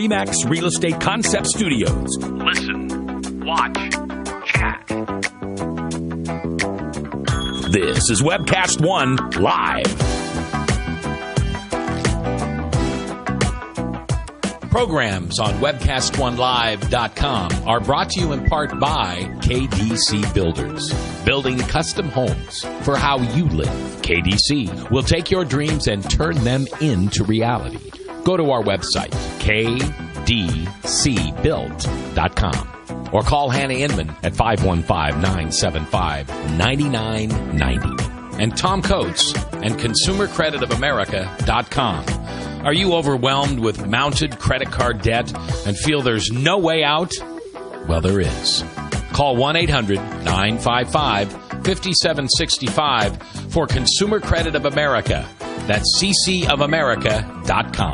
Remax Real Estate Concept Studios. Listen, watch, chat. This is Webcast 1 Live. Programs on webcast1live.com are brought to you in part by KDC Builders, building custom homes for how you live. KDC will take your dreams and turn them into reality. Go to our website, kdcbuilt.com, or call Hannah Inman at 515-975-9990. And Tom Coates and ConsumerCreditOfAmerica.com. Are you overwhelmed with mounted credit card debt and feel there's no way out? Well, there is. Call 1-800-955-5765 for Consumer Credit of America. That's ccofamerica.com.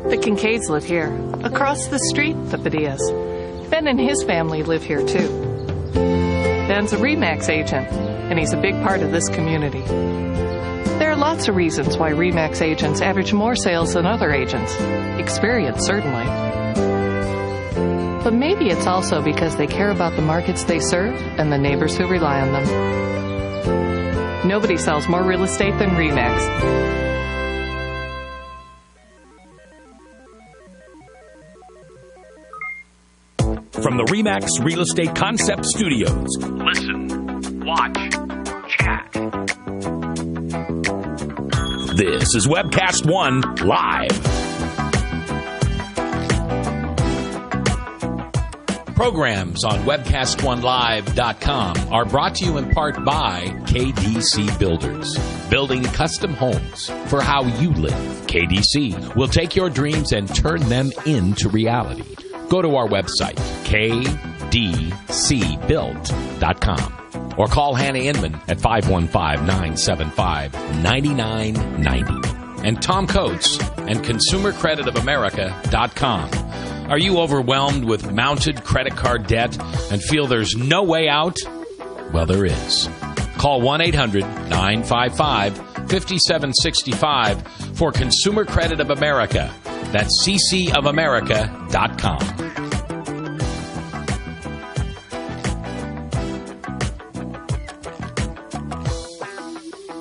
The Kincaids live here. Across the street, the Padillas. Ben and his family live here, too. Ben's a RE/MAX agent, and he's a big part of this community. There are lots of reasons why RE/MAX agents average more sales than other agents. Experience, certainly. But maybe it's also because they care about the markets they serve and the neighbors who rely on them. Nobody sells more real estate than RE/MAX. From the RE/MAX Real Estate Concept Studios. Listen, watch, chat. This is Webcast 1 Live. Programs on webcast1live.com are brought to you in part by KDC Builders, building custom homes for how you live. KDC will take your dreams and turn them into reality. Go to our website, kdcbuilt.com, or call Hannah Inman at 515-975-9990. And Tom Coates and ConsumerCreditOfAmerica.com. Are you overwhelmed with mounted credit card debt and feel there's no way out? Well, there is. Call 1-800-955-5765 for Consumer Credit of America. That's ccofamerica.com.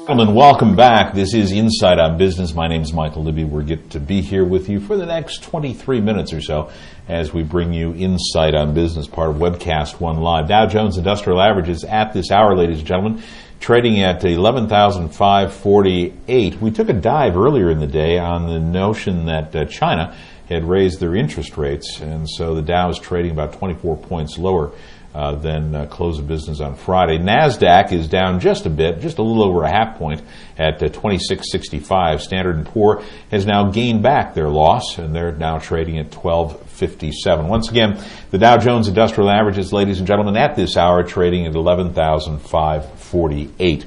Gentlemen, welcome back. This is Inside on Business. My name is Michael Libby. We're get to be here with you for the next 23 minutes or so as we bring you Inside on Business, part of Webcast 1 Live. Dow Jones Industrial Averages at this hour, ladies and gentlemen, trading at 11,548. We took a dive earlier in the day on the notion that China had raised their interest rates, and so the Dow is trading about 24 points lower than close of business on Friday. NASDAQ is down just a bit, just a little over a half point at 2665. Standard & Poor has now gained back their loss, and they're now trading at 1257. Once again, the Dow Jones Industrial Averages, ladies and gentlemen, at this hour trading at 11,548.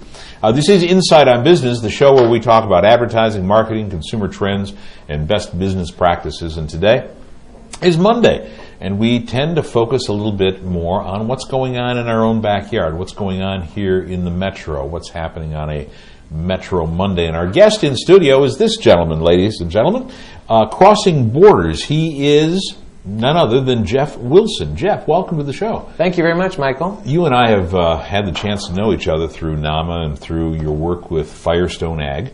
This is Inside on Business, the show where we talk about advertising, marketing, consumer trends, and best business practices. And today is Monday, and we tend to focus a little bit more on what's going on in our own backyard, what's going on here in the Metro, what's happening on a Metro Monday. And our guest in studio is this gentleman, ladies and gentlemen, crossing borders. He is none other than Jeff Wilson. Jeff, welcome to the show. Thank you very much, Michael. You and I have had the chance to know each other through NAMA and through your work with Firestone Ag.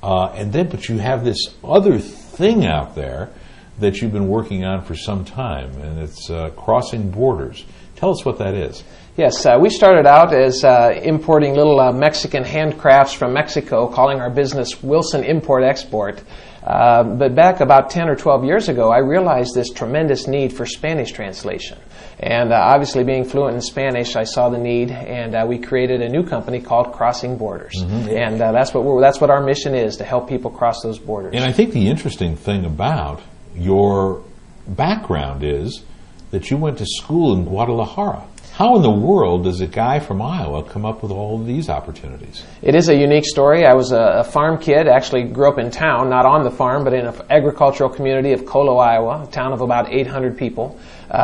But you have this other thing out there that you've been working on for some time, and it's crossing borders. Tell us what that is. Yes, we started out as importing little Mexican handcrafts from Mexico, calling our business Wilson Import-Export. But back about 10 or 12 years ago, I realized this tremendous need for Spanish translation. And obviously being fluent in Spanish, I saw the need, and we created a new company called Crossing Borders. Mm-hmm. And that's what our mission is, to help people cross those borders. And I think the interesting thing about your background is that you went to school in Guadalajara. How in the world does a guy from Iowa come up with all of these opportunities? It is a unique story. I was a farm kid, actually grew up in town, not on the farm, but in an agricultural community of Colo, Iowa, a town of about 800 people.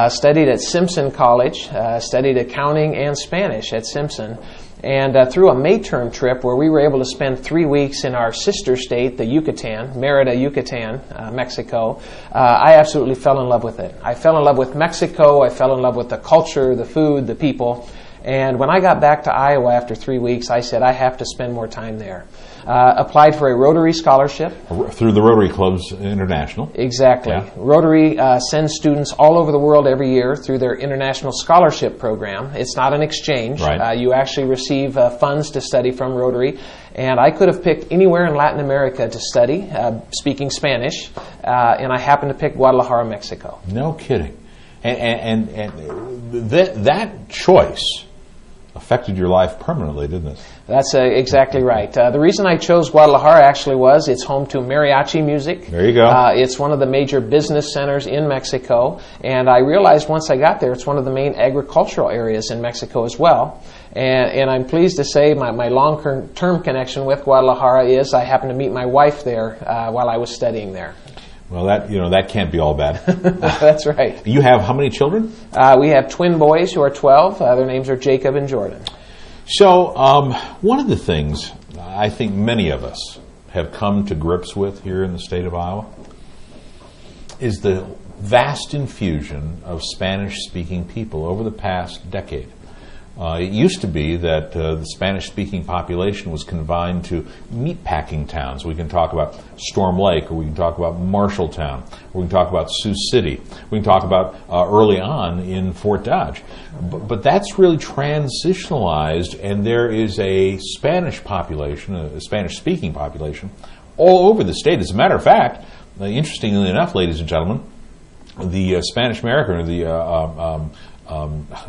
studied at Simpson College, studied accounting and Spanish at Simpson. And through a May term trip where we were able to spend 3 weeks in our sister state, the Yucatan, Mérida, Yucatan, Mexico, I absolutely fell in love with it. I fell in love with Mexico. I fell in love with the culture, the food, the people. And when I got back to Iowa after 3 weeks, I said, I have to spend more time there. Applied for a Rotary scholarship. Through the Rotary Clubs International. Exactly. Yeah. Rotary sends students all over the world every year through their International Scholarship Program. It's not an exchange. Right. You actually receive funds to study from Rotary. And I could have picked anywhere in Latin America to study, speaking Spanish, and I happened to pick Guadalajara, Mexico. No kidding. And that choice affected your life permanently, didn't it? That's exactly right. The reason I chose Guadalajara actually was it's home to mariachi music. There you go. It's one of the major business centers in Mexico, and I realized once I got there it's one of the main agricultural areas in Mexico as well. And I'm pleased to say my long-term connection with Guadalajara is I happened to meet my wife there while I was studying there. Well, that can't be all bad. That's right. You have how many children? We have twin boys who are 12. Their names are Jacob and Jordan. So one of the things I think many of us have come to grips with here in the state of Iowa is the vast infusion of Spanish-speaking people over the past decade. It used to be that the Spanish-speaking population was confined to meatpacking towns. We can talk about Storm Lake, or we can talk about Marshalltown, or we can talk about Sioux City. We can talk about early on in Fort Dodge. But that's really transitionalized, and there is a Spanish population, a Spanish-speaking population, all over the state. As a matter of fact, interestingly enough, ladies and gentlemen, the Spanish American, or the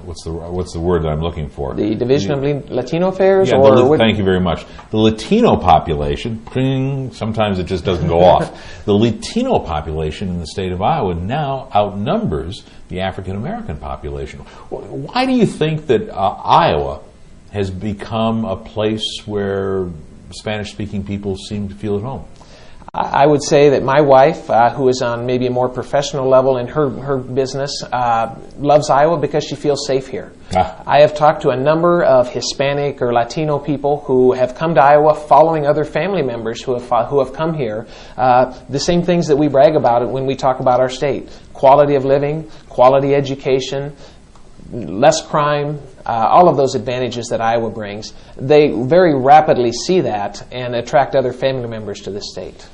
what's the word that I'm looking for? The Division of Latino Affairs? Yeah, thank you very much. The Latino population, sometimes it just doesn't go off. The Latino population in the state of Iowa now outnumbers the African American population. Why do you think that Iowa has become a place where Spanish-speaking people seem to feel at home? I would say that my wife, who is on maybe a more professional level in her business, loves Iowa because she feels safe here. I have talked to a number of Hispanic or Latino people who have come to Iowa following other family members who have come here. The same things that we brag about when we talk about our state. Quality of living, quality education, less crime, all of those advantages that Iowa brings. They very rapidly see that and attract other family members to the state.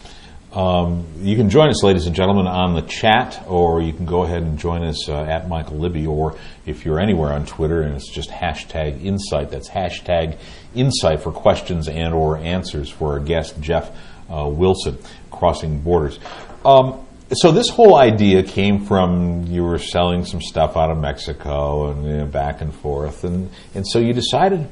You can join us, ladies and gentlemen, on the chat, or you can go ahead and join us at Michael Libby, or if you're anywhere on Twitter and it's just hashtag Insight, that's hashtag Insight for questions and or answers for our guest, Jeff Wilson, Crossing Borders. So this whole idea came from you were selling some stuff out of Mexico and back and forth, and so you decided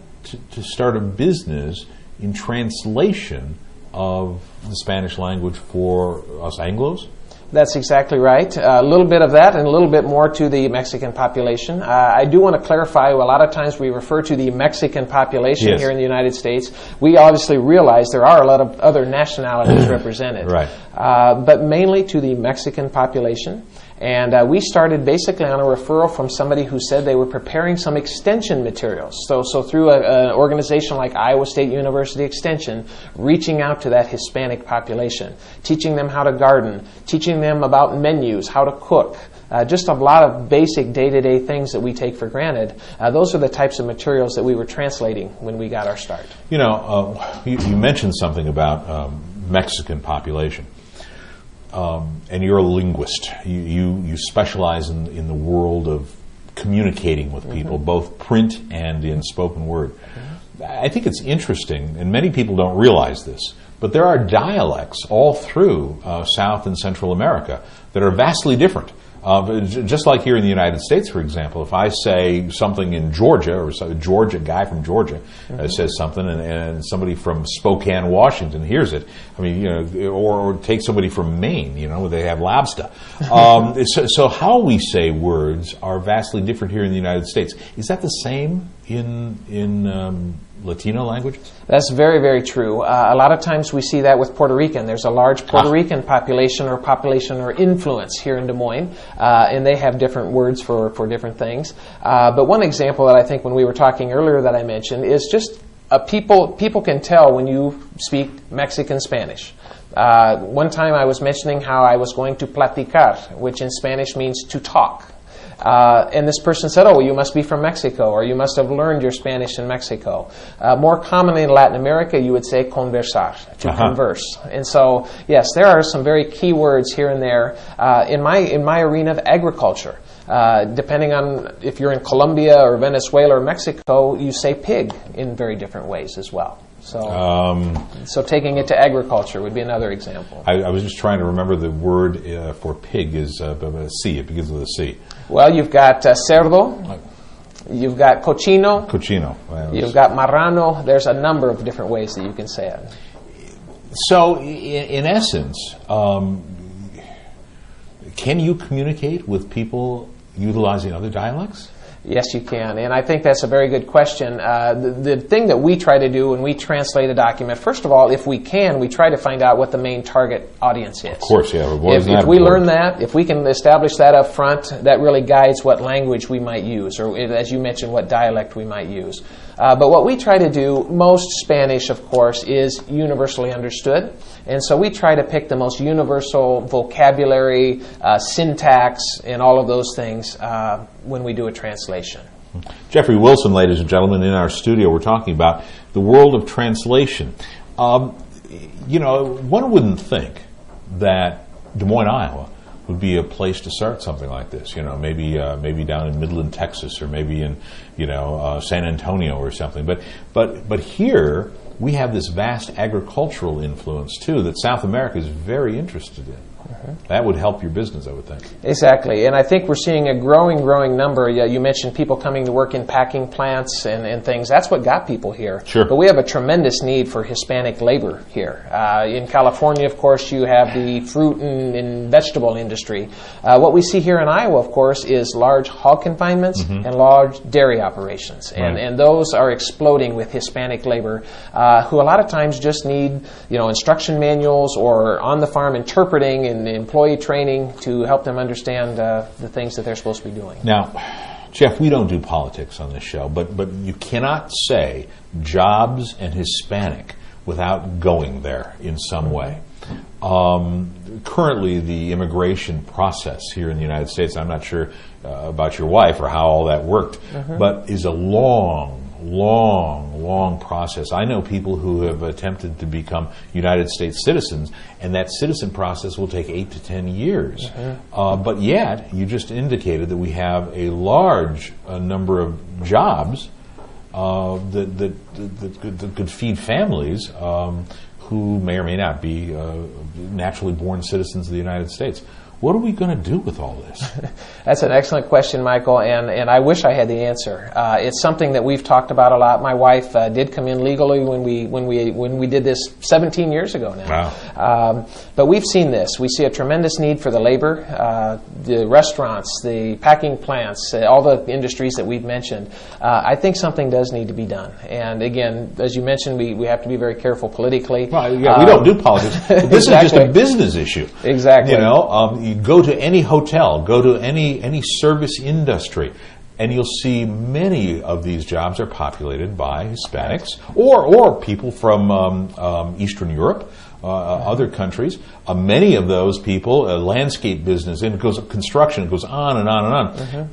to start a business in translation of the Spanish language for us Anglos? That's exactly right. A little bit of that and a little bit more to the Mexican population. I do want to clarify, a lot of times we refer to the Mexican population here in the United States. We obviously realize there are a lot of other nationalities represented. Right. But mainly to the Mexican population. And we started basically on a referral from somebody who said they were preparing some extension materials. So through an organization like Iowa State University Extension, reaching out to that Hispanic population, teaching them how to garden, teaching them about menus, how to cook, just a lot of basic day-to-day things that we take for granted. Those are the types of materials that we were translating when we got our start. You know, you mentioned something about Mexican population. And you're a linguist. You specialize in the world of communicating with people, both print and in spoken word. I think it's interesting, and many people don't realize this, but there are dialects all through South and Central America that are vastly different. Just like here in the United States, for example, if I say something in Georgia, or a guy from Georgia says something, and somebody from Spokane, Washington hears it, I mean, you know, or take somebody from Maine, you know, where they have lobster. So how we say words are vastly different here in the United States. Is that the same in Latino languages? That's very, very true. A lot of times we see that with Puerto Rican. There's a large Puerto Rican population or influence here in Des Moines, and they have different words for different things. But one example that I think when we were talking earlier that I mentioned is just people can tell when you speak Mexican Spanish. One time I was mentioning how I was going to platicar, which in Spanish means to talk. And this person said, oh, you must be from Mexico, or you must have learned your Spanish in Mexico. More commonly in Latin America, you would say conversar, to converse. And so, yes, there are some very key words here and there. In my arena of agriculture, depending on if you're in Colombia or Venezuela or Mexico, you say pig in very different ways as well. So taking it to agriculture would be another example. I was just trying to remember the word for pig is C. It begins with a C. Well, you've got cerdo, you've got cochino. Cochino. Well, you've got marrano. There's a number of different ways that you can say it. So, in essence, can you communicate with people utilizing other dialects? Yes, you can. And I think that's a very good question. The thing that we try to do when we translate a document, first of all, if we can, we try to find out what the main target audience is. Of course, yeah. If we learn that, if we can establish that up front, that really guides what language we might use, or as you mentioned, what dialect we might use. But what we try to do, most Spanish, of course, is universally understood. And so we try to pick the most universal vocabulary, syntax, and all of those things when we do a translation. Jeffrey Wilson, ladies and gentlemen, in our studio, we're talking about the world of translation. You know, one wouldn't think that Des Moines, Iowa, would be a place to start something like this. You know, maybe down in Midland, Texas, or maybe in San Antonio or something. But here we have this vast agricultural influence too that South America is very interested in. That would help your business, I would think. Exactly, and I think we're seeing a growing number. You mentioned people coming to work in packing plants and things. That's what got people here. Sure. But we have a tremendous need for Hispanic labor here. In California, of course, you have the fruit and vegetable industry. What we see here in Iowa, of course, is large hog confinements and large dairy operations. And those are exploding with Hispanic labor, who a lot of times just need instruction manuals or on-the-farm interpreting and employee training to help them understand the things that they're supposed to be doing. Now, Jeff, we don't do politics on this show, but you cannot say jobs and Hispanic without going there in some way. Currently, the immigration process here in the United States, I'm not sure about your wife or how all that worked, but is a long process. I know people who have attempted to become United States citizens, and that citizen process will take 8 to 10 years. But yet, you just indicated that we have a large number of jobs that could feed families who may or may not be naturally born citizens of the United States. What are we going to do with all this? That's an excellent question, Michael, and I wish I had the answer. It's something that we've talked about a lot. My wife did come in legally when we did this 17 years ago now. Wow. But we've seen this. We see a tremendous need for the labor, the restaurants, the packing plants, all the industries that we've mentioned. I think something does need to be done. And again, as you mentioned, we have to be very careful politically. Well, yeah, we don't do politics. But this is just a business issue. Exactly. You go to any hotel, go to any service industry, and you'll see many of these jobs are populated by Hispanics or people from Eastern Europe, other countries. Many of those people, landscape business, and it goes construction, it goes on and on and on.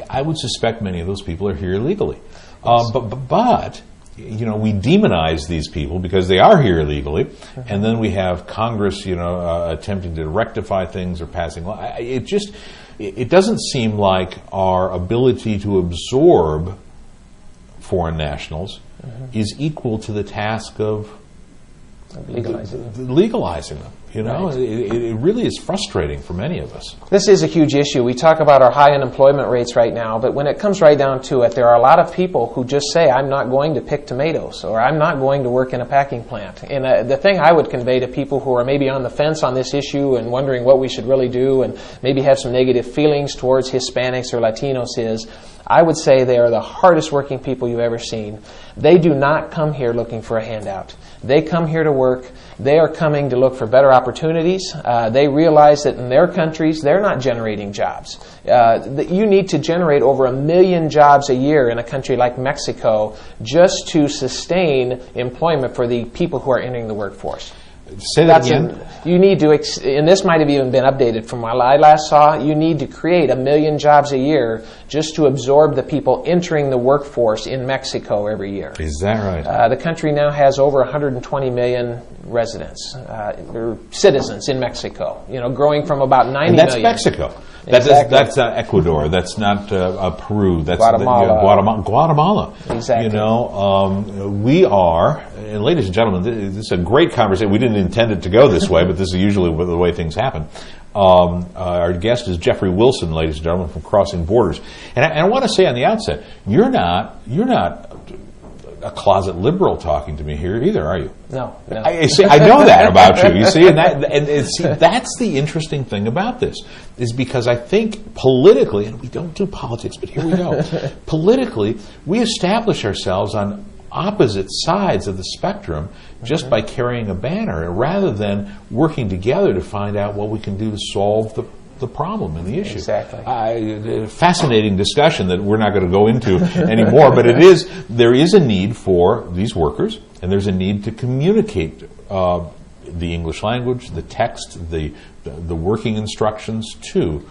I would suspect many of those people are here illegally. But we demonize these people because they are here illegally, and then we have Congress, attempting to rectify things or passing law. It doesn't seem like our ability to absorb foreign nationals is equal to the task of legalizing them. Right. It really is frustrating for many of us. This is a huge issue. We talk about our high unemployment rates right now, but when it comes right down to it, there are a lot of people who just say, I'm not going to pick tomatoes, or I'm not going to work in a packing plant. And the thing I would convey to people who are maybe on the fence on this issue and wondering what we should really do and maybe have some negative feelings towards Hispanics or Latinos is, I would say they are the hardest working people you've ever seen. They do not come here looking for a handout. They come here to work. They are coming to look for better opportunities. They realize that in their countries, they're not generating jobs. That you need to generate over 1 million jobs a year in a country like Mexico just to sustain employment for the people who are entering the workforce. Say that again. You need to, and this might have even been updated from what I last saw, you need to create 1 million jobs a year just to absorb the people entering the workforce in Mexico every year. Is that right? The country now has over 120 million residents, or citizens in Mexico, growing from about 90 and that's million. Mexico. Exactly. That's Ecuador. That's not Peru. That's Guatemala. Guatemala. Exactly. We are, and ladies and gentlemen, this is a great conversation. We didn't intend it to go this way, but this is usually the way things happen. Our guest is Jeffrey Wilson, ladies and gentlemen, from Crossing Borders. And I want to say on the outset, you're not a closet liberal talking to me here either, are you? No. I know that about you. You see, and see, that's the interesting thing about this, is because I think politically, and we don't do politics, but here we go. Politically, we establish ourselves on opposite sides of the spectrum just by carrying a banner, rather than working together to find out what we can do to solve the problem and the issue. Exactly. Fascinating discussion that we're not going to go into anymore, but there is a need for these workers, and there's a need to communicate the English language, the text, the working instructions to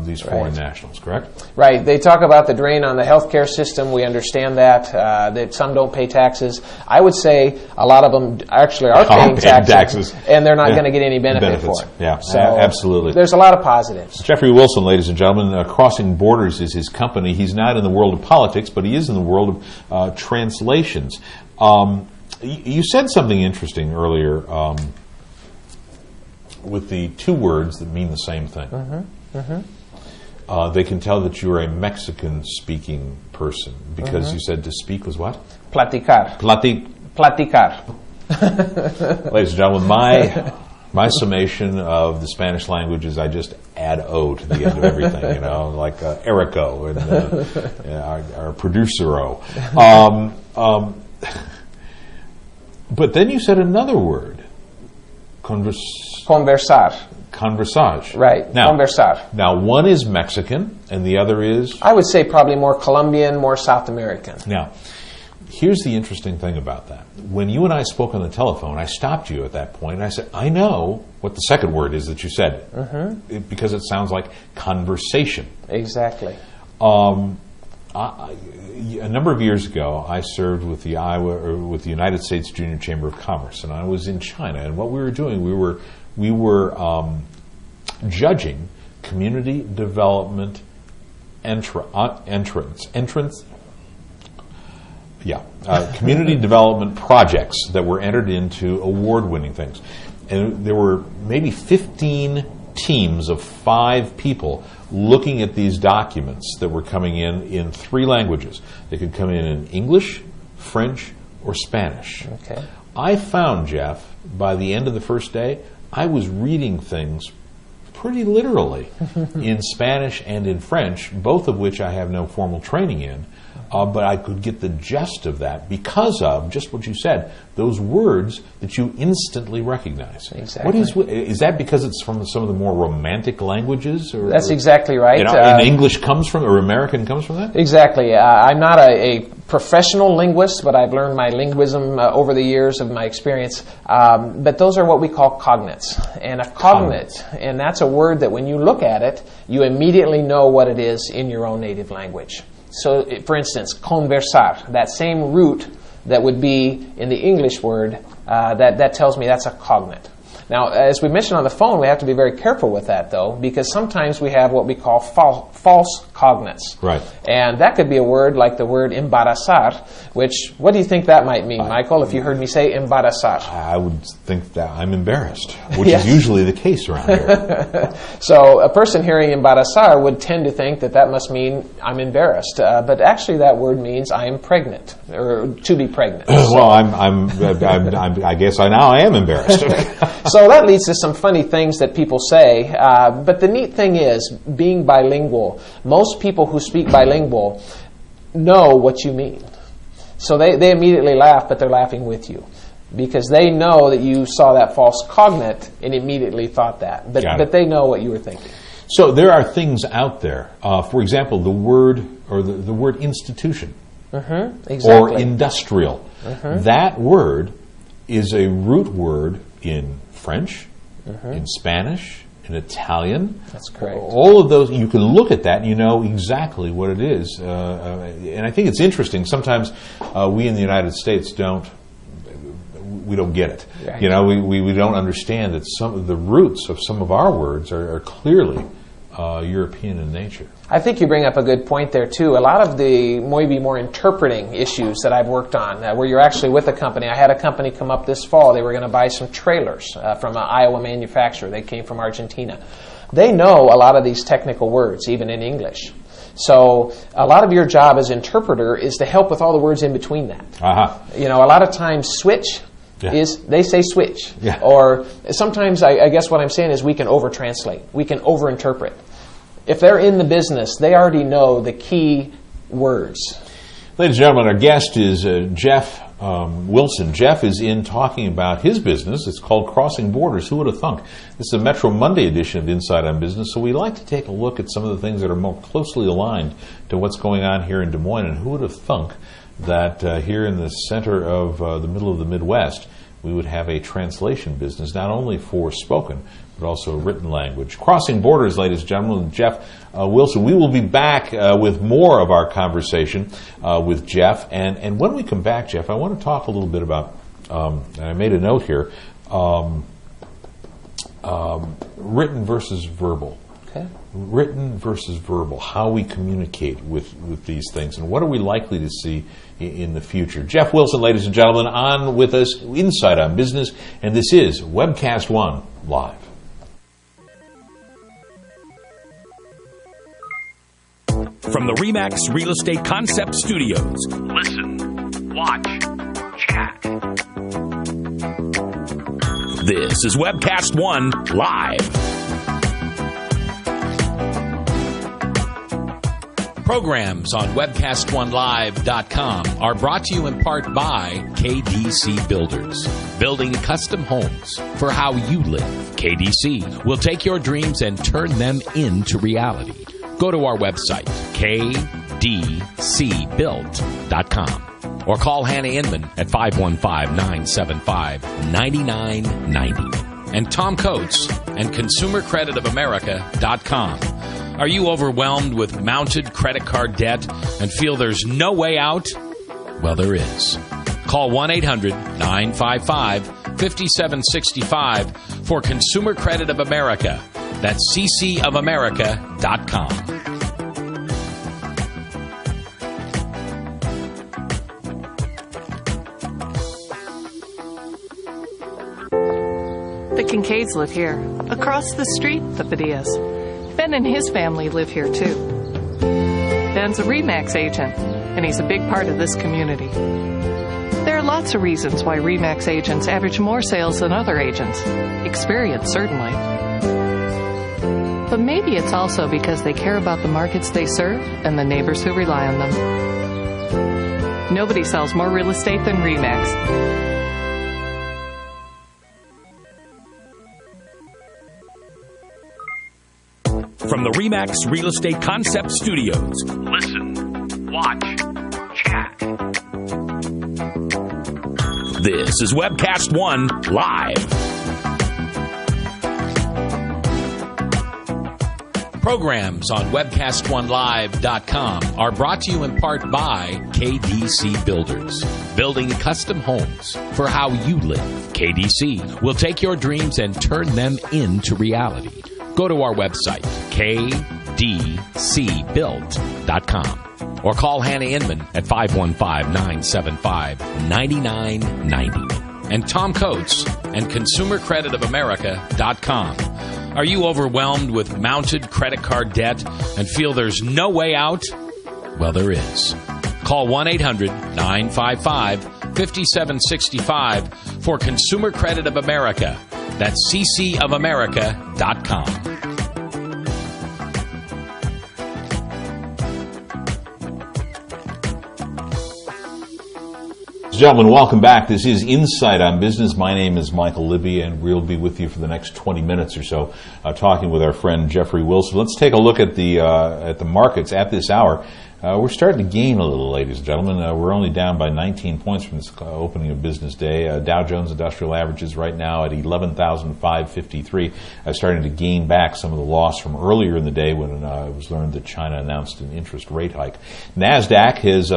these foreign nationals, correct? Right. They talk about the drain on the healthcare system. We understand that some don't pay taxes. I would say a lot of them actually are paying taxes, and they're not going to get any benefit for it. Yeah, so absolutely. There's a lot of positives. Jeffrey Wilson, ladies and gentlemen, Crossing Borders is his company. He's not in the world of politics, but he is in the world of translations. You said something interesting earlier with the two words that mean the same thing. They can tell that you're a Mexican-speaking person because you said to speak was what? Platicar. Platicar. Ladies and gentlemen, my summation of the Spanish language is I just add O to the end of everything, like Erico and our producer-o. But then you said another word. Conversar. Conversage. Right. Now, conversar. Now, one is Mexican, and the other is? I would say probably more Colombian, more South American. Now, here's the interesting thing about that. When you and I spoke on the telephone, I stopped you at that point, and I said, I know what the second word is that you said, because it sounds like conversation. Exactly. A number of years ago, I served with the United States Junior Chamber of Commerce, and I was in China. And what we were doing, we were judging community development community development projects that were entered into award-winning things. And there were maybe 15 teams of 5 people looking at these documents that were coming in 3 languages. They could come in English, French, or Spanish. Okay. I found, Jeff, by the end of the first day, I was reading things pretty literally in Spanish and in French, both of which I have no formal training in. But I could get the gist of that because of just what you said, those words that you instantly recognize. Exactly. Is that because it's from some of the more romantic languages? That's exactly right. And English comes from, or American comes from that? Exactly. I'm not a professional linguist, but I've learned my linguism over the years of my experience. But those are what we call cognates. And a cognate, and that's a word that when you look at it, you immediately know what it is in your own native language. So, for instance, conversar, that same root that would be in the English word, that tells me that's a cognate. Now, as we mentioned on the phone, we have to be very careful with that, though, because sometimes we have what we call false cognates. Right. And that could be a word like the word embarazar, which, what do you think that might mean, Michael, if you heard me say embarazar? I would think that I'm embarrassed, which is usually the case around here. So a person hearing embarazar would tend to think that must mean I'm embarrassed. But actually that word means I am pregnant, or to be pregnant. Well, I guess now I am embarrassed. So that leads to some funny things that people say. But the neat thing is, being bilingual, most most people who speak bilingual know what you mean. So they immediately laugh, but they're laughing with you, because they know that you saw that false cognate and immediately thought that. But they know what you were thinking. So there are things out there. For example, the word institution Exactly. or industrial. That word is a root word in French, in Spanish, in Italian. That's correct. All of those, you can look at that and you know exactly what it is. And I think it's interesting. Sometimes we in the United States don't get it. Right. You know, we don't understand that some of the roots of some of our words are clearly European in nature. I think you bring up a good point there, too. A lot of the maybe more interpreting issues that I've worked on, where you're actually with a company. I had a company come up this fall. They were going to buy some trailers from an Iowa manufacturer. They came from Argentina. They know a lot of these technical words, even in English. So a lot of your job as interpreter is to help with all the words in between that. You know, a lot of times switch is, they say switch. Or sometimes, I guess what I'm saying is we can over-translate. We can over-interpret. If they're in the business, they already know the key words. Ladies and gentlemen, our guest is Jeff Wilson. Jeff is in talking about his business. It's called Crossing Borders. Who would have thunk? This is a Metro Monday edition of Inside on Business, so we like to take a look at some of the things that are more closely aligned to what's going on here in Des Moines. And who would have thunk that here in the center of the middle of the Midwest, we would have a translation business, not only for spoken, but also written language. Crossing Borders, ladies and gentlemen, Jeff Wilson. We will be back with more of our conversation with Jeff. And when we come back, Jeff, I want to talk a little bit about, and I made a note here, written versus verbal. Okay. Written versus verbal, how we communicate with these things, and what are we likely to see in the future. Jeff Wilson, ladies and gentlemen, on with us, Inside on Business, and this is Webcast One Live. From the RE/MAX Real Estate Concept Studios. Listen, watch, chat. This is Webcast One Live. Programs on webcast1live.com are brought to you in part by KDC Builders. Building custom homes for how you live. KDC will take your dreams and turn them into reality. Go to our website, kdcbuilt.com, or call Hannah Inman at 515-975-9990. And Tom Coates and ConsumerCreditOfAmerica.com. Are you overwhelmed with mounted credit card debt and feel there's no way out? Well, there is. Call 1-800-955-5765 for Consumer Credit of America. That's ccofamerica.com. The Kincaids live here. Across the street, the Padillas. Ben and his family live here, too. Ben's a RE/MAX agent, and he's a big part of this community. There are lots of reasons why RE/MAX agents average more sales than other agents. Experience, certainly. But maybe it's also because they care about the markets they serve and the neighbors who rely on them. Nobody sells more real estate than RE/MAX. From the RE/MAX Real Estate Concept Studios. Listen, watch, chat. This is Webcast One Live. Programs on webcast1live.com are brought to you in part by KDC Builders. Building custom homes for how you live. KDC will take your dreams and turn them into reality. Go to our website, kdcbuilt.com, or call Hannah Inman at 515-975-9990. And Tom Coates and ConsumerCreditOfAmerica.com. Are you overwhelmed with mounted credit card debt and feel there's no way out? Well, there is. Call 1-800-955-5765 for Consumer Credit of America. That's ccofamerica.com. Gentlemen, welcome back. This is Insight on Business. My name is Michael Libby, and we'll be with you for the next 20 minutes or so, talking with our friend Jeffrey Wilson. Let's take a look at the markets at this hour. We're starting to gain a little, ladies and gentlemen. We're only down by 19 points from this opening of business day. Dow Jones Industrial Averages right now at 11,553, starting to gain back some of the loss from earlier in the day when it was learned that China announced an interest rate hike. NASDAQ has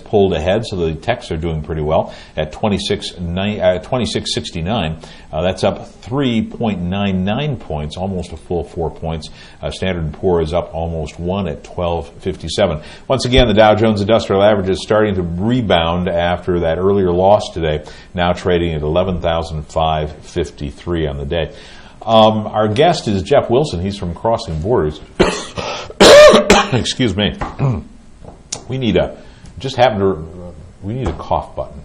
pulled ahead, so the techs are doing pretty well at 2669. That's up 3.99 points, almost a full 4 points. Standard & Poor is up almost 1 at 1257. Once again, the Dow Jones Industrial Average is starting to rebound after that earlier loss today, now trading at 11,553 on the day. Our guest is Jeff Wilson. He's from Crossing Borders. Excuse me. We need a cough button.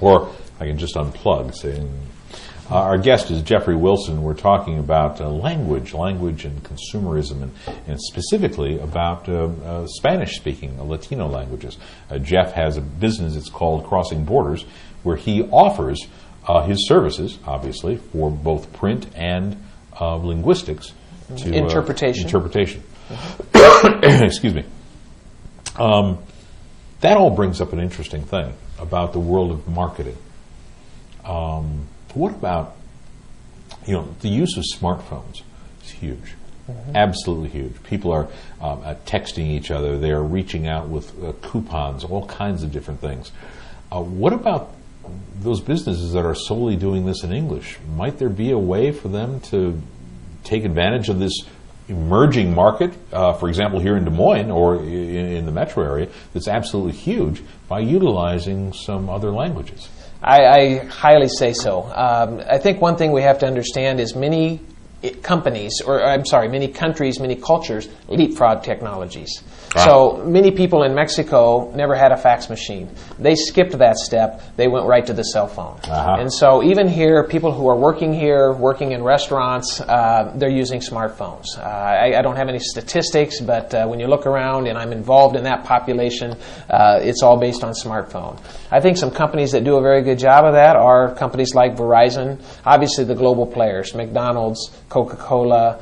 Or I can just unplug, saying... Our guest is Jeffrey Wilson. We're talking about language and consumerism, and specifically about Spanish-speaking Latino languages. Jeff has a business, it's called Crossing Borders, where he offers his services, obviously, for both print and linguistics. To interpretation. Excuse me. That all brings up an interesting thing about the world of marketing. What about, the use of smartphones is huge, absolutely huge. People are texting each other. They are reaching out with coupons, all kinds of different things. What about those businesses that are solely doing this in English? Might there be a way for them to take advantage of this emerging market, for example, here in Des Moines or in the metro area, that's absolutely huge, by utilizing some other languages? I highly say so. I think one thing we have to understand is many countries, many cultures leapfrog technologies. So many people in Mexico never had a fax machine. They skipped that step. They went right to the cell phone. And so even here, people who are working in restaurants, they're using smartphones. I don't have any statistics, but when you look around, and I'm involved in that population, it's all based on smartphone. I think some companies that do a very good job of that are companies like Verizon, obviously the global players, McDonald's, Coca-Cola.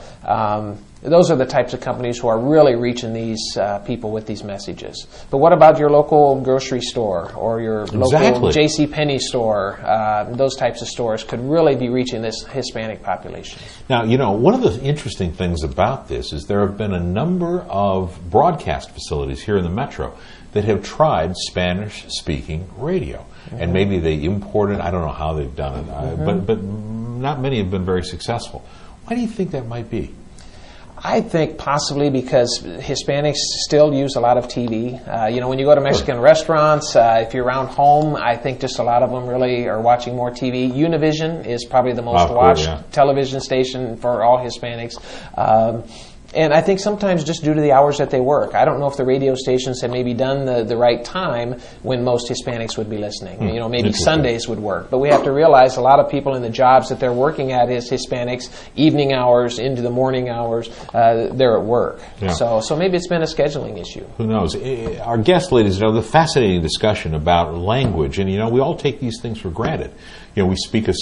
Those are the types of companies who are really reaching these people with these messages. But what about your local grocery store or your local JCPenney store? Those types of stores could really be reaching this Hispanic population. Now, one of the interesting things about this is there have been a number of broadcast facilities here in the metro that have tried Spanish-speaking radio. And maybe they imported, I don't know how they've done it, but not many have been very successful. Why do you think that might be? I think possibly because Hispanics still use a lot of TV. When you go to Mexican restaurants, if you're around home, I think just a lot of them really are watching more TV. Univision is probably the most watched television station for all Hispanics. And I think sometimes just due to the hours that they work. I don't know if the radio stations have maybe done the right time when most Hispanics would be listening. Maybe Sundays would work. But we have to realize a lot of people in the jobs that they're working at as Hispanics, evening hours into the morning hours, they're at work. Yeah. So maybe it's been a scheduling issue. Who knows? Our guest, ladies and gentlemen, the fascinating discussion about language. And, we all take these things for granted. We speak a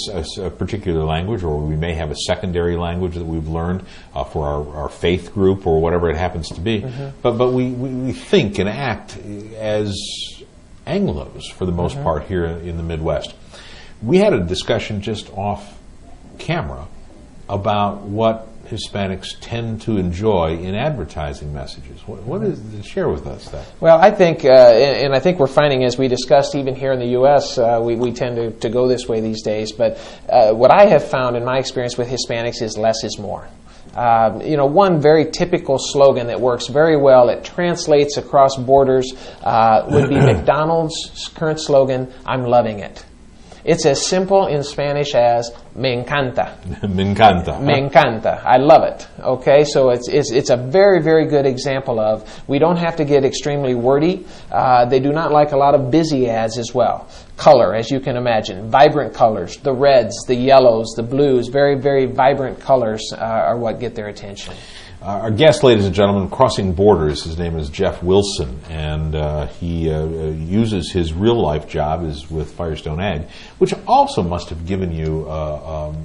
particular language, or we may have a secondary language that we've learned for our faith group or whatever it happens to be. But we think and act as Anglos for the most part here in the Midwest. We had a discussion just off camera about what Hispanics tend to enjoy in advertising messages. What is share with us that? Well, I think, and I think we're finding, as we discussed, even here in the U.S., we tend to go this way these days. But what I have found in my experience with Hispanics is less is more. One very typical slogan that works very well, it translates across borders, would be McDonald's current slogan, "I'm loving it." It's as simple in Spanish as "me encanta." Me encanta. Me encanta. I love it. Okay, so it's a very, very good example of we don't have to get extremely wordy. They do not like a lot of busy ads as well. Color, as you can imagine, vibrant colors, the reds, the yellows, the blues, very, very vibrant colors are what get their attention. Our guest, ladies and gentlemen, crossing borders, his name is Jeff Wilson, and he uses his real-life job is with Firestone Ag, which also must have given you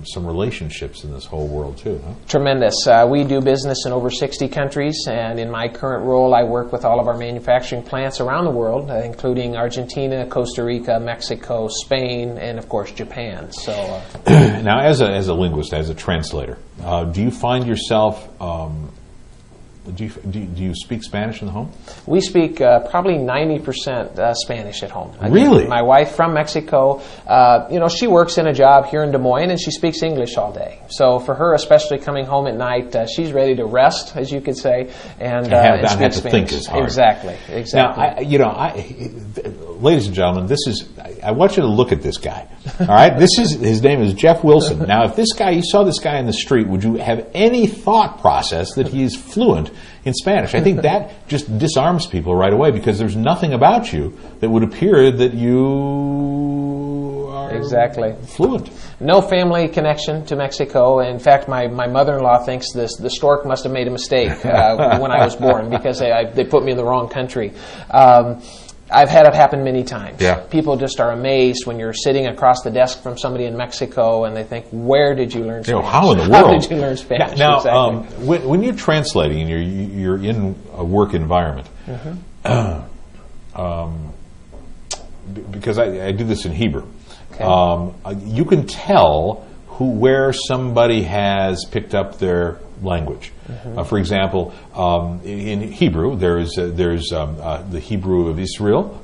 some relationships in this whole world, too, huh? Tremendous. We do business in over 60 countries, and in my current role, I work with all of our manufacturing plants around the world, including Argentina, Costa Rica, Mexico, Spain, and, of course, Japan. So, now, as a linguist, as a translator, do you find yourself... Do you speak Spanish in the home? We speak probably 90% Spanish at home. Again, really? My wife from Mexico, she works in a job here in Des Moines, and she speaks English all day. So for her, especially coming home at night, she's ready to rest, as you could say, and speak Spanish. Think as hard. Exactly. Now, ladies and gentlemen, I want you to look at this guy. All right, his name is Jeff Wilson. Now, if you saw this guy in the street, would you have any thought process that he's fluent in Spanish? I think that just disarms people right away, because there's nothing about you that would appear that you are exactly fluent. No family connection to Mexico. In fact, my mother-in-law thinks the stork must have made a mistake when I was born, because they put me in the wrong country. I've had it happen many times. Yeah. People just are amazed when you're sitting across the desk from somebody in Mexico, and they think, "Where did you learn Spanish? How in the world? How did you learn Spanish?" Now, exactly. when you're translating and you're in a work environment, because I do this in Hebrew, Okay. You can tell where somebody has picked up their language. For example, in Hebrew, there's the Hebrew of Israel,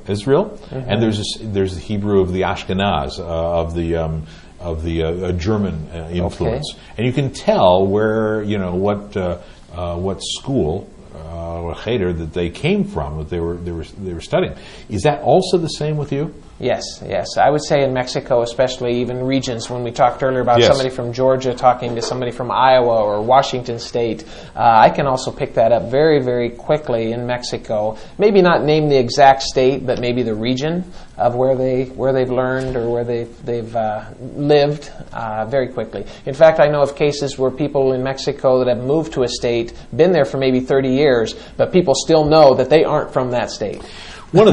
and there's the Hebrew of the Ashkenaz, of the German influence, and you can tell where what school or cheder that they came from, that they were studying. Is that also the same with you? Yes. I would say in Mexico, especially even regions, when we talked earlier about somebody from Georgia talking to somebody from Iowa or Washington State, I can also pick that up very, very quickly in Mexico. Maybe not name the exact state, but maybe the region of where they've learned or where they've lived very quickly. In fact, I know of cases where people in Mexico that have moved to a state, been there for maybe 30 years, but people still know that they aren't from that state. One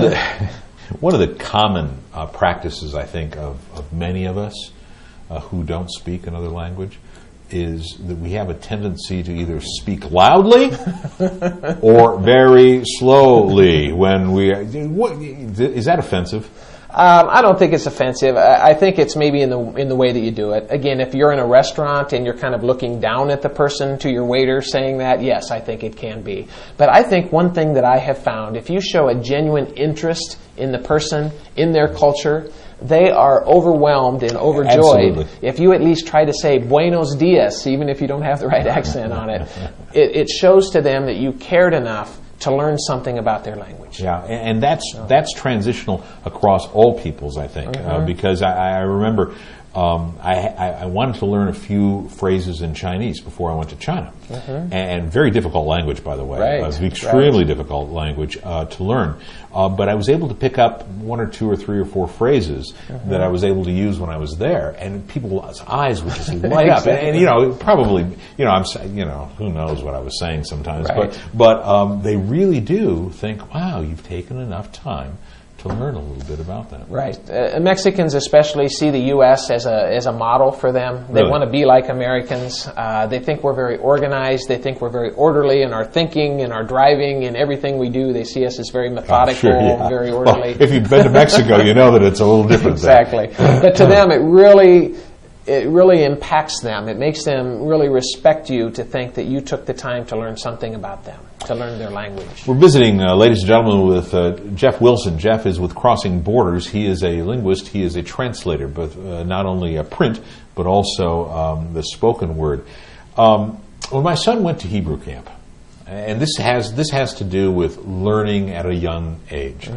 of the common practices, I think, of many of us who don't speak another language is that we have a tendency to either speak loudly or very slowly when we are. Is that offensive? I don't think it's offensive. I think it's maybe in the way that you do it. Again, if you're in a restaurant and you're kind of looking down at the person, to your waiter saying that, yes, I think it can be. But I think one thing that I have found, if you show a genuine interest in the person, in their culture, they are overwhelmed and overjoyed. Absolutely. If you at least try to say buenos dias, even if you don't have the right accent on it, it shows to them that you cared enough to learn something about their language. Yeah, and that's transitional across all peoples, I think, because I remember I wanted to learn a few phrases in Chinese before I went to China, and very difficult language, by the way. Right. It was extremely difficult language to learn, but I was able to pick up one or two or three or four phrases that I was able to use when I was there, and people's eyes would just light up. And probably, who knows what I was saying sometimes, but they really do think, wow, you've taken enough time to learn a little bit about that. Right. Mexicans especially see the U.S. as a model for them. They want to be like Americans. They think we're very organized. They think we're very orderly in our thinking, in our driving, in everything we do. They see us as very methodical, very orderly. Well, if you've been to Mexico, you know that it's a little different. Exactly. But to them, it really impacts them. It makes them really respect you to think that you took the time to learn something about them, to learn their language. We're visiting, ladies and gentlemen, with Jeff Wilson. Jeff is with Crossing Borders. He is a linguist. He is a translator, but not only a print, but also the spoken word. When my son went to Hebrew camp, and this has to do with learning at a young age.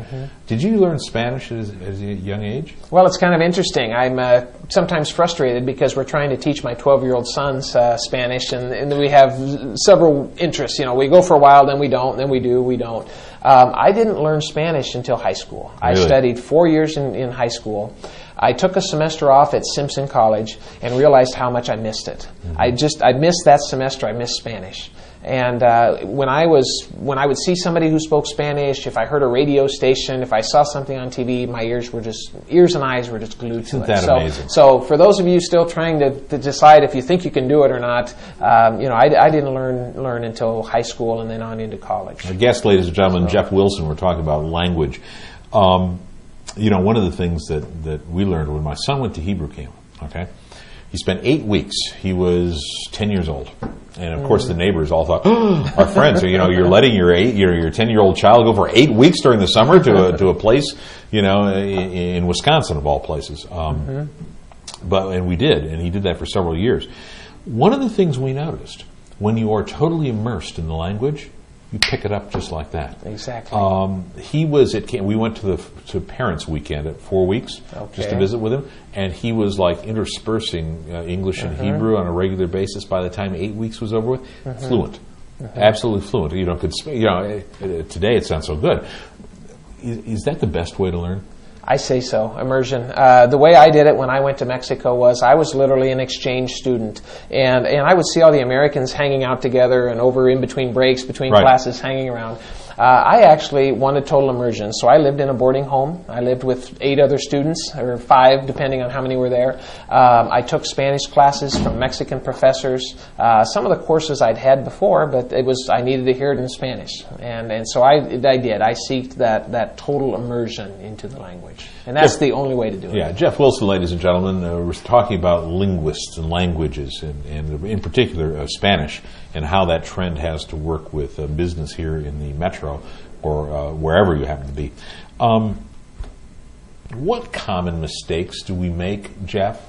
Did you learn Spanish at a young age? Well, it's kind of interesting. I'm sometimes frustrated because we're trying to teach my 12-year-old son's Spanish, and we have several interests. We go for a while, then we don't, then we do, we don't. I didn't learn Spanish until high school. Really? I studied 4 years in high school. I took a semester off at Simpson College and realized how much I missed it. I missed that semester. I missed Spanish. And when I would see somebody who spoke Spanish, if I heard a radio station, if I saw something on TV, my ears and eyes were just glued to it. Isn't that amazing? So for those of you still trying to decide if you think you can do it or not, I didn't learn until high school and then on into college. Our guest, ladies and gentlemen, Jeff Wilson. We're talking about language. One of the things that we learned when my son went to Hebrew camp, okay, he spent 8 weeks. He was 10 years old. And, of course, the neighbors all thought, oh, our friends, you're letting your 10-year-old child go for 8 weeks during the summer to a place, in Wisconsin, of all places. And we did, and he did that for several years. One of the things we noticed, when you are totally immersed in the language, you pick it up just like that. Exactly. He was at camp. We went to Parents' Weekend at 4 weeks just to visit with him, and he was like interspersing English and Hebrew on a regular basis. By the time 8 weeks was over with, fluent, absolutely fluent. Today it sounds so good. Is that the best way to learn? I say so, immersion. The way I did it when I went to Mexico was I was literally an exchange student. And I would see all the Americans hanging out together and over in between breaks, between classes, hanging around. I actually wanted total immersion. So I lived in a boarding home. I lived with 8 other students, or 5, depending on how many were there. I took Spanish classes from Mexican professors. Some of the courses I'd had before, but I needed to hear it in Spanish. And so I did. I seeked that total immersion into the language. And that's the only way to do it. Yeah, Jeff Wilson, ladies and gentlemen, we're talking about linguists and languages, and in particular Spanish, and how that trend has to work with business here in the metro or wherever you happen to be. What common mistakes do we make, Jeff,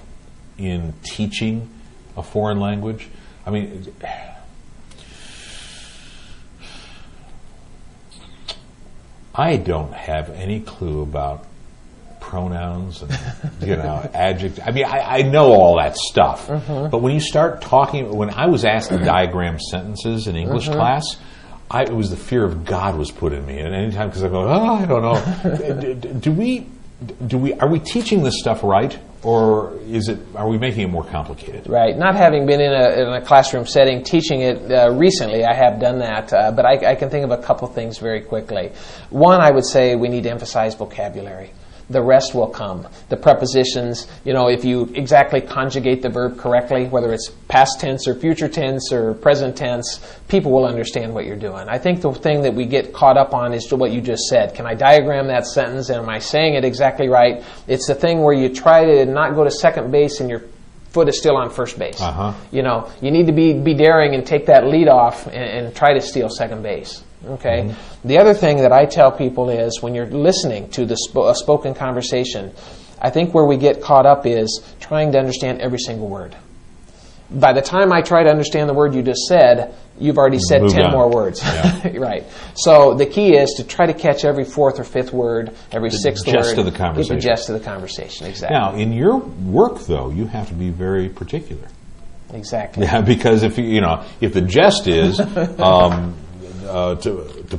in teaching a foreign language? I mean, I don't have any clue about pronouns and adjectives. I mean, I know all that stuff, but when you start talking, when I was asked to diagram sentences in English class, it was the fear of God was put in me. And anytime, because I go, I don't know. Are we teaching this stuff right, or are we making it more complicated? Right. Not having been in a classroom setting, teaching it recently, I have done that, but I can think of a couple things very quickly. One, I would say we need to emphasize vocabulary. The rest will come. The prepositions, if you exactly conjugate the verb correctly, whether it's past tense or future tense or present tense, people will understand what you're doing. I think the thing that we get caught up on is what you just said. Can I diagram that sentence, and am I saying it exactly right? It's the thing where you try to not go to second base and your foot is still on first base. You need to be daring and take that lead off and try to steal second base. Okay. The other thing that I tell people is when you're listening to a spoken conversation, I think where we get caught up is trying to understand every single word. By the time I try to understand the word you just said, you've already said 10 more words. Yeah. Right. So the key is to try to catch every 4th or 5th word, every 6th word. Gist of the conversation. Get the gist of the conversation, exactly. Now, in your work, though, you have to be very particular. Exactly. Yeah, because if the jest is to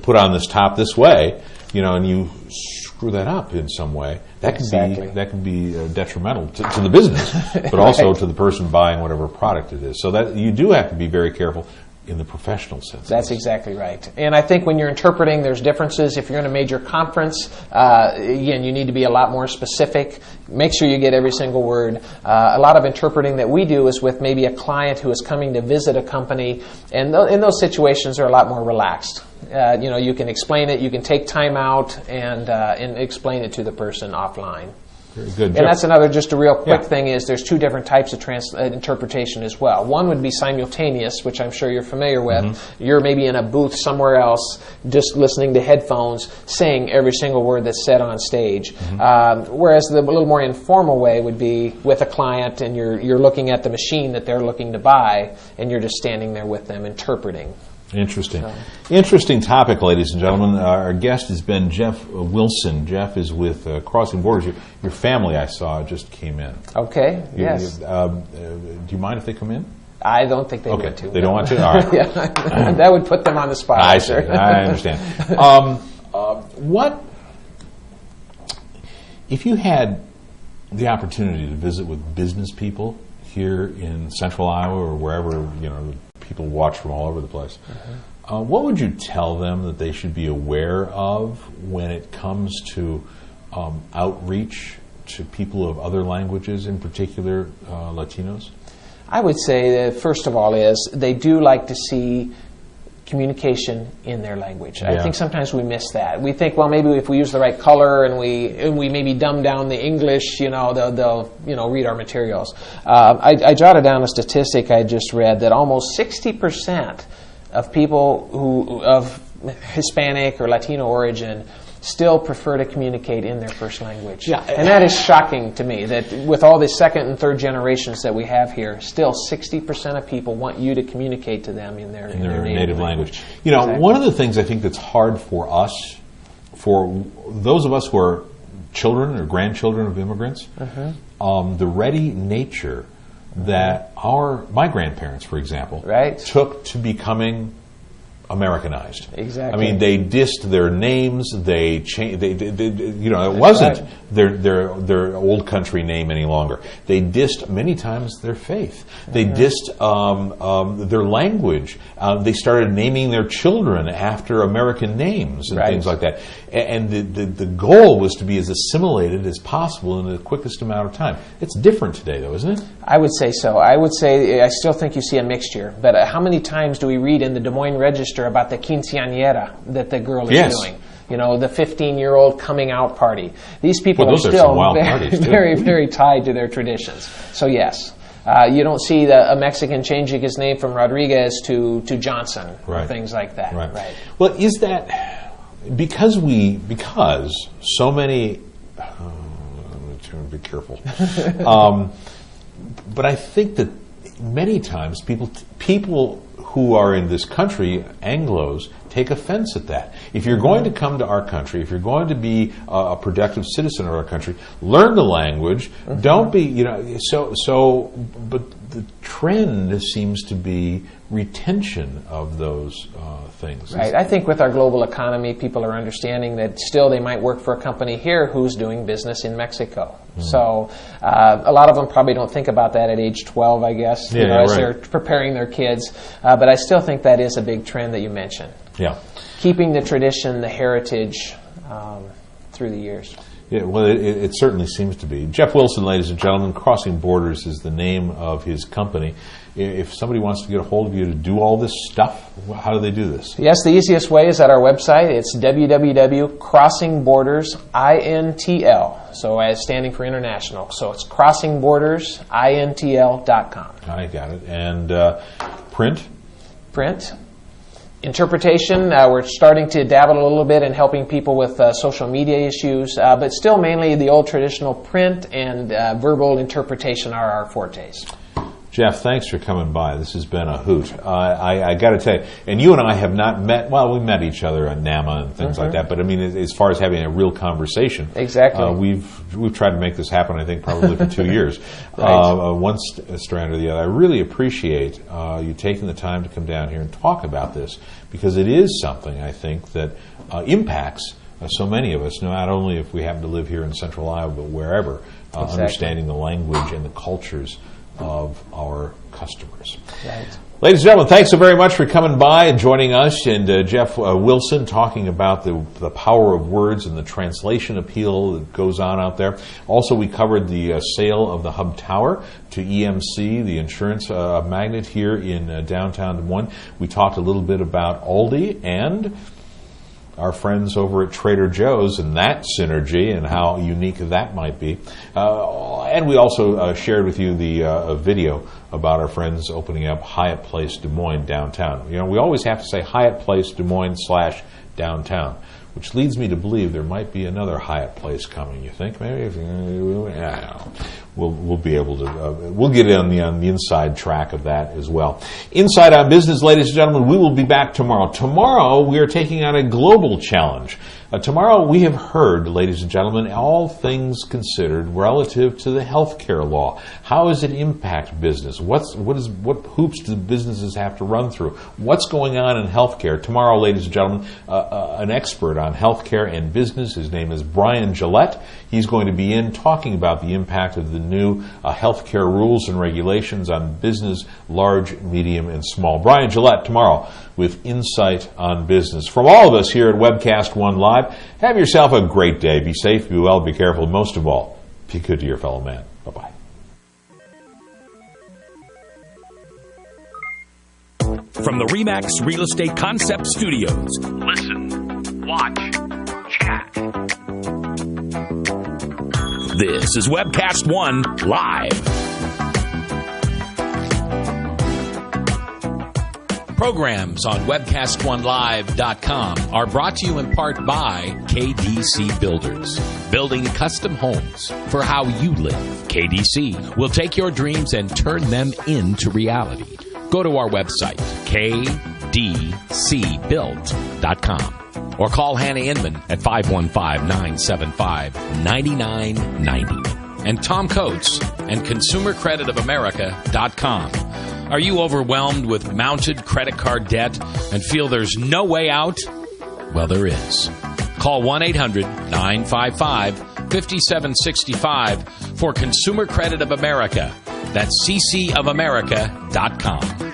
put on this top this way, and you screw that up in some way, that can be detrimental to the business, but also to the person buying whatever product it is. So that you do have to be very careful in the professional sense. That's exactly right. And I think when you're interpreting, there's differences. If you're in a major conference, again, you need to be a lot more specific. Make sure you get every single word. A lot of interpreting that we do is with maybe a client who is coming to visit a company, and in those situations are a lot more relaxed. You can explain it, you can take time out and explain it to the person offline. Very good. And that's another, just a real quick thing, is there's 2 different types of interpretation as well. One would be simultaneous, which I'm sure you're familiar with. You're maybe in a booth somewhere else, just listening to headphones, saying every single word that's said on stage. Whereas the little more informal way would be with a client, and you're looking at the machine that they're looking to buy, and you're just standing there with them interpreting. Interesting. Interesting topic, ladies and gentlemen. Our guest has been Jeff Wilson. Jeff is with Crossing Borders. Your family, I saw, just came in. Okay, yes. Do you mind if they come in? I don't think they want to. They don't want to? All right. That would put them on the spot. I see. I understand. If you had the opportunity to visit with business people here in Central Iowa or wherever, people watch from all over the place. What would you tell them that they should be aware of when it comes to outreach to people of other languages, in particular Latinos? I would say that first of all is they do like to see communication in their language. I think sometimes we miss that. We think, well, maybe if we use the right color and we maybe dumb down the English, they'll read our materials. I jotted down a statistic I just read that almost 60% of people who of Hispanic or Latino origin still prefer to communicate in their first language. Yeah. And that is shocking to me, that with all the second and third generations that we have here, still 60% of people want you to communicate to them in their native language. Exactly. One of the things I think that's hard for us, for those of us who are children or grandchildren of immigrants, the ready nature that my grandparents, for example, took to becoming Americanized. Exactly. I mean, they dissed their names. They changed. It wasn't their old country name any longer. They dissed many times their faith. They dissed their language. They started naming their children after American names and things like that. And the goal was to be as assimilated as possible in the quickest amount of time. It's different today, though, isn't it? I would say so. I still think you see a mixture. But how many times do we read in the Des Moines Register about the quinceañera that the girl is doing? The 15-year-old coming out party. These people are still very, very tied to their traditions. So yes, you don't see a Mexican changing his name from Rodriguez to Johnson or things like that. Right. Well, is that because so many? I'm going to be careful. But I think that many times people who are in this country, Anglos, take offense at that. If you're going to come to our country, if you're going to be a productive citizen of our country, learn the language. Don't be, but the trend seems to be retention of those things. Right. I think with our global economy, people are understanding that still they might work for a company here who's doing business in Mexico. So a lot of them probably don't think about that at age 12, I guess, as they're preparing their kids. But I still think that is a big trend that you mentioned. Yeah. Keeping the tradition, the heritage through the years. Yeah, well, it certainly seems to be. Jeff Wilson, ladies and gentlemen, Crossing Borders is the name of his company. If somebody wants to get a hold of you to do all this stuff, how do they do this? Yes, the easiest way is at our website. It's www.crossingbordersintl, so as standing for international. So it's crossingbordersintl.com. I got it. And print? Print. Interpretation, we're starting to dabble a little bit in helping people with social media issues, but still mainly the old traditional print and verbal interpretation are our fortes. Jeff, thanks for coming by. This has been a hoot. I got to tell you, and you and I have not met, well, we met each other at NAMA and things like that, but I mean, as far as having a real conversation, we've tried to make this happen, I think, probably for 2 years, one strand or the other. I really appreciate you taking the time to come down here and talk about this, because it is something, I think, that impacts so many of us, not only if we happen to live here in Central Iowa, but wherever, understanding the language and the cultures of our customers. Right. Ladies and gentlemen, thanks so very much for coming by and joining us, and Jeff Wilson talking about the power of words and the translation appeal that goes on out there. Also, we covered the sale of the Hub Tower to EMC, the insurance magnate here in downtown Des Moines. We talked a little bit about Aldi and our friends over at Trader Joe's and that synergy and how unique that might be. And we also shared with you the video about our friends opening up Hyatt Place Des Moines downtown. You know, we always have to say Hyatt Place Des Moines / downtown, which leads me to believe there might be another Hyatt Place coming. You think maybe? We'll be able to. We'll get on the inside track of that as well. Inside on Business, ladies and gentlemen, we will be back tomorrow. Tomorrow we are taking on a global challenge. Tomorrow we have heard, ladies and gentlemen, all things considered relative to the healthcare law. How does it impact business? What hoops do businesses have to run through? What's going on in healthcare? Tomorrow, ladies and gentlemen, an expert on healthcare and business. His name is Brian Gillette. He's going to be in talking about the impact of the new healthcare rules and regulations on business, large, medium, and small. Brian Gillette tomorrow with Insight on Business. From all of us here at Webcast One Live, have yourself a great day. Be safe, be well, be careful, and most of all, be good to your fellow man. Bye-bye. From the RE/MAX Real Estate Concept Studios. Listen, watch, chat. This is Webcast One Live. Programs on WebcastOneLive.com are brought to you in part by KDC Builders. Building custom homes for how you live. KDC will take your dreams and turn them into reality. Go to our website, kdcbuilt.com, or call Hannah Inman at 515-975-9990. And Tom Coates and ConsumerCreditOfAmerica.com. Are you overwhelmed with mounted credit card debt and feel there's no way out? Well, there is. Call 1-800-955-5765 for Consumer Credit of America. That's ccofamerica.com.